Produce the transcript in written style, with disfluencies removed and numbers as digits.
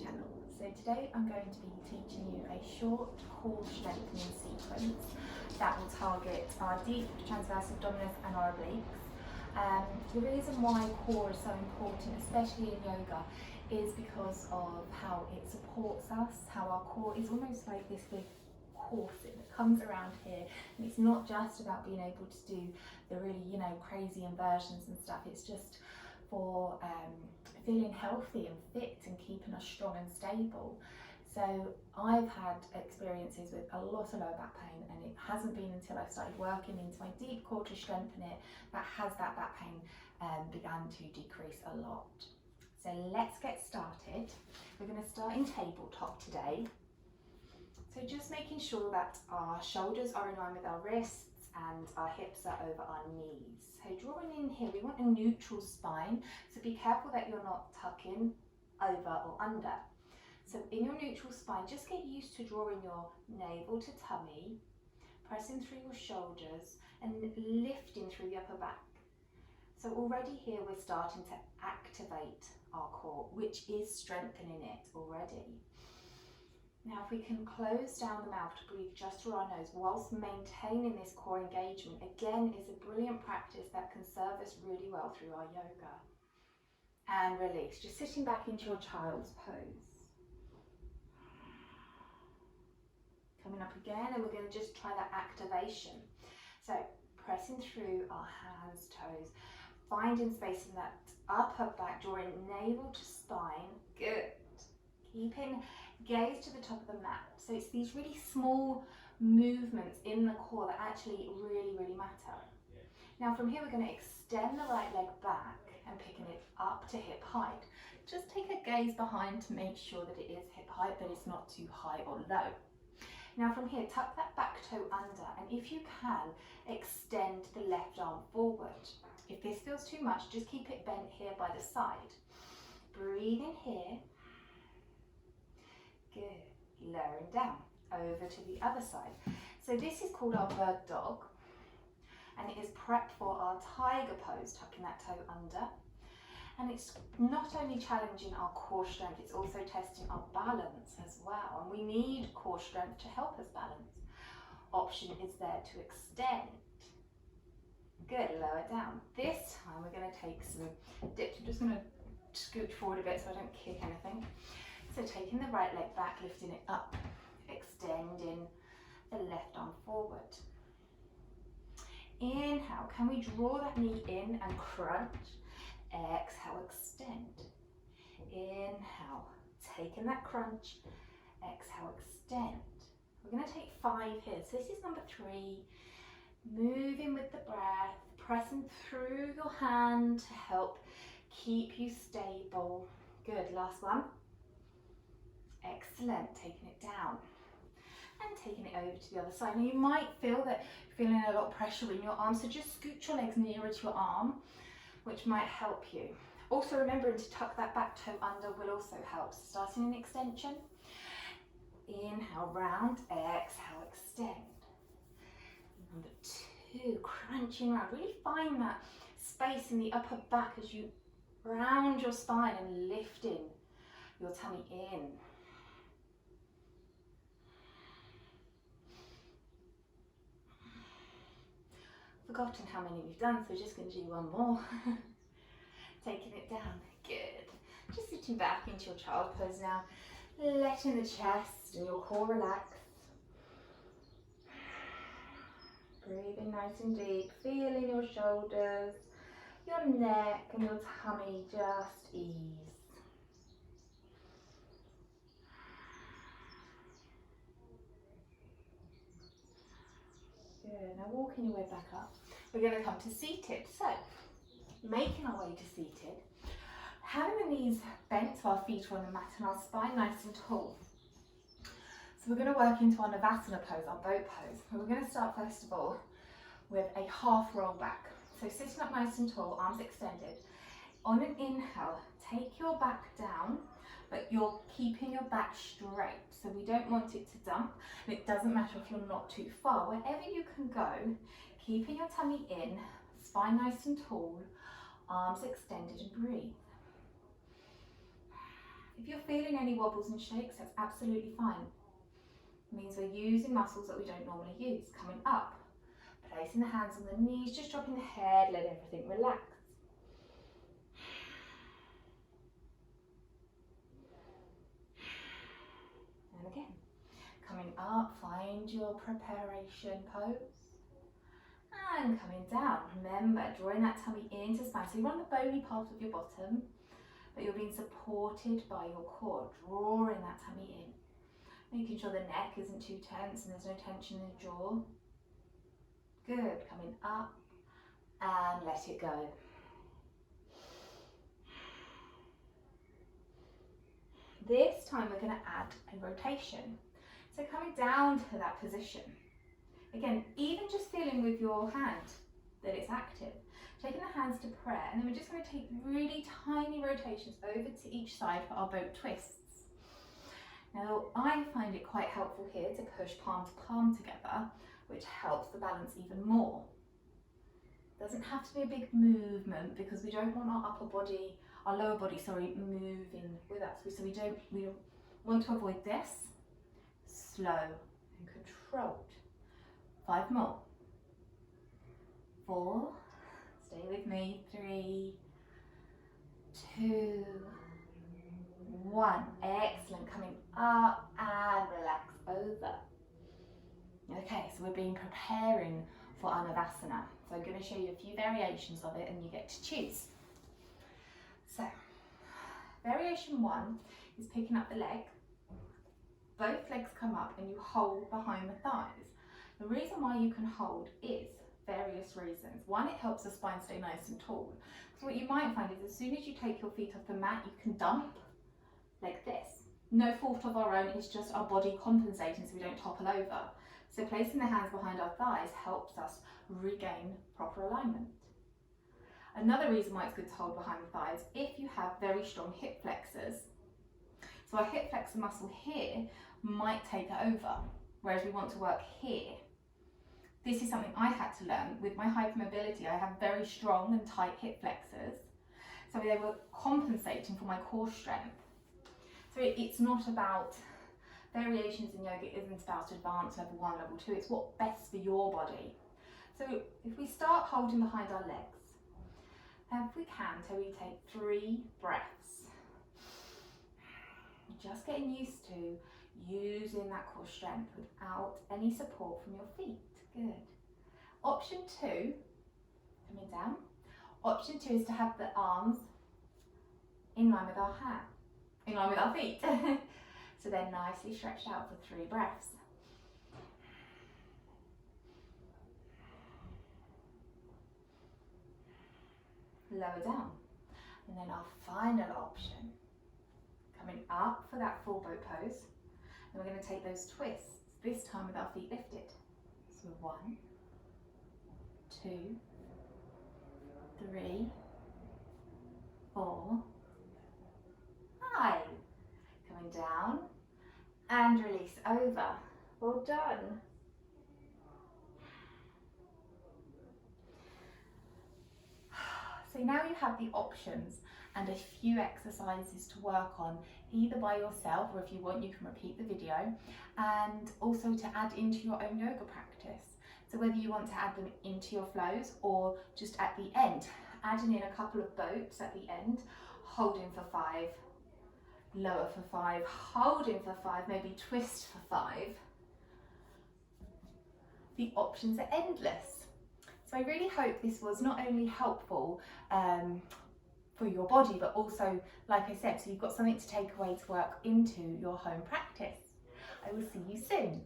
Channel. So today I'm going to be teaching you a short core strengthening sequence that will target our deep transverse abdominis and our obliques. The reason why core is so important, especially in yoga, is because of how it supports us, how our core is almost like this big corset that comes around here, and it's not just about being able to do the really, crazy inversions and stuff. It's just for feeling healthy and fit and keeping us strong and stable. So I've had experiences with a lot of lower back pain, and it hasn't been until I've started working into my deep core to strengthen it that that back pain began to decrease a lot. So let's get started. We're going to start in tabletop today. So just making sure that our shoulders are in line with our wrists and our hips are over our knees. So drawing in here, we want a neutral spine, so be careful that you're not tucking over or under. So in your neutral spine, just get used to drawing your navel to tummy, pressing through your shoulders and lifting through the upper back. So already here we're starting to activate our core, which is strengthening it already. Now if we can close down the mouth to breathe just through our nose whilst maintaining this core engagement, again is a brilliant practice that can serve us really well through our yoga. And release, just sitting back into your child's pose. Coming up again, and we're going to just try that activation. So pressing through our hands, toes, finding space in that upper back, drawing navel to spine, good. Keeping gaze to the top of the mat. So it's these really small movements in the core that actually really matter. Now from here we're going to extend the right leg back and picking it up to hip height. Just take a gaze behind to make sure that it is hip height, but it's not too high or low. Now from here, tuck that back toe under, and if you can, extend the left arm forward. If this feels too much, just keep it bent here by the side. Breathe in here. Good. Lowering down over to the other side. So this is called our bird dog, and it is prepped for our tiger pose, tucking that toe under. And it's not only challenging our core strength, it's also testing our balance as well. And we need core strength to help us balance. Option is there to extend. Good, lower down. This time we're going to take some dips. I'm just going to scoot forward a bit so I don't kick anything. So taking the right leg back, lifting it up, extending the left arm forward. Inhale, can we draw that knee in and crunch? Exhale, extend. Inhale, taking that crunch. Exhale, extend. We're going to take 5 here. So this is number 3. Moving with the breath, pressing through your hand to help keep you stable. Good, last one. Excellent, taking it down and taking it over to the other side. Now you might feel that you're feeling a lot of pressure in your arms, so just scoot your legs nearer to your arm, which might help you. Also remembering to tuck that back toe under will also help. So starting an extension, inhale round, exhale extend. Number 2, crunching round. Really find that space in the upper back as you round your spine and lifting your tummy in. Forgotten how many we've done, so just going to do one more. Taking it down, good. Just sitting back into your child pose now, letting the chest and your core relax. Breathing nice and deep, feeling your shoulders, your neck and your tummy just ease. Good, now walking your way back up. We're going to come to seated. So, making our way to seated, having the knees bent so our feet are on the mat and our spine nice and tall. So we're going to work into our Navasana pose, our boat pose. We're going to start first of all with a half roll back. So sitting up nice and tall, arms extended. On an inhale, take your back down, but you're keeping your back straight. So we don't want it to dump, and it doesn't matter if you're not too far. Wherever you can go, keeping your tummy in, spine nice and tall, arms extended, and breathe. If you're feeling any wobbles and shakes, that's absolutely fine. It means we're using muscles that we don't normally use. Coming up, placing the hands on the knees, just dropping the head, let everything relax. And again, coming up, find your preparation pose. And coming down, remember, drawing that tummy into spine. So you're on the bony part of your bottom, but you're being supported by your core, drawing that tummy in. Making sure the neck isn't too tense and there's no tension in the jaw. Good, coming up and let it go. This time we're going to add a rotation. So coming down to that position. Again, even just feeling with your hand that it's active. Taking the hands to prayer, and then we're just going to take really tiny rotations over to each side for our boat twists. Now, I find it quite helpful here to push palm to palm together, which helps the balance even more. Doesn't have to be a big movement because we don't want our lower body, moving with us. So we want to avoid this. Slow and controlled. 5 more. 4. Stay with me. 3, 2, 1. Excellent. Coming up and relax over. Okay, so we're preparing for our Navasana. So I'm going to show you a few variations of it and you get to choose. So, variation 1 is picking up the leg. Both legs come up and you hold behind the thighs. The reason why you can hold is various reasons. One, it helps the spine stay nice and tall. So what you might find is as soon as you take your feet off the mat, you can dump like this. No fault of our own, it's just our body compensating so we don't topple over. So placing the hands behind our thighs helps us regain proper alignment. Another reason why it's good to hold behind the thighs, if you have very strong hip flexors. So our hip flexor muscle here might take it over, whereas we want to work here. This is something I had to learn. With my hypermobility, I have very strong and tight hip flexors. So they were compensating for my core strength. So it's not about variations in yoga, isn't about advanced level 1, level 2. It's what's best for your body. So if we start holding behind our legs, if we can, so we take 3 breaths. Just getting used to using that core strength without any support from your feet. Good. Option 2, coming down. Option 2 is to have the arms in line with our feet. So they're nicely stretched out for 3 breaths. Lower down. And then our final option, coming up for that full boat pose. And we're going to take those twists, this time with our feet lifted. So 1, 2, 3, 4, 5. Coming down and release over. Well done. So now you have the options and a few exercises to work on, either by yourself or if you want you can repeat the video, and also to add into your own yoga practice. So whether you want to add them into your flows or just at the end, adding in a couple of boats at the end, holding for 5, lower for 5, holding for 5, maybe twist for 5. The options are endless. So I really hope this was not only helpful for your body, but also, like I said, so you've got something to take away to work into your home practice. I will see you soon.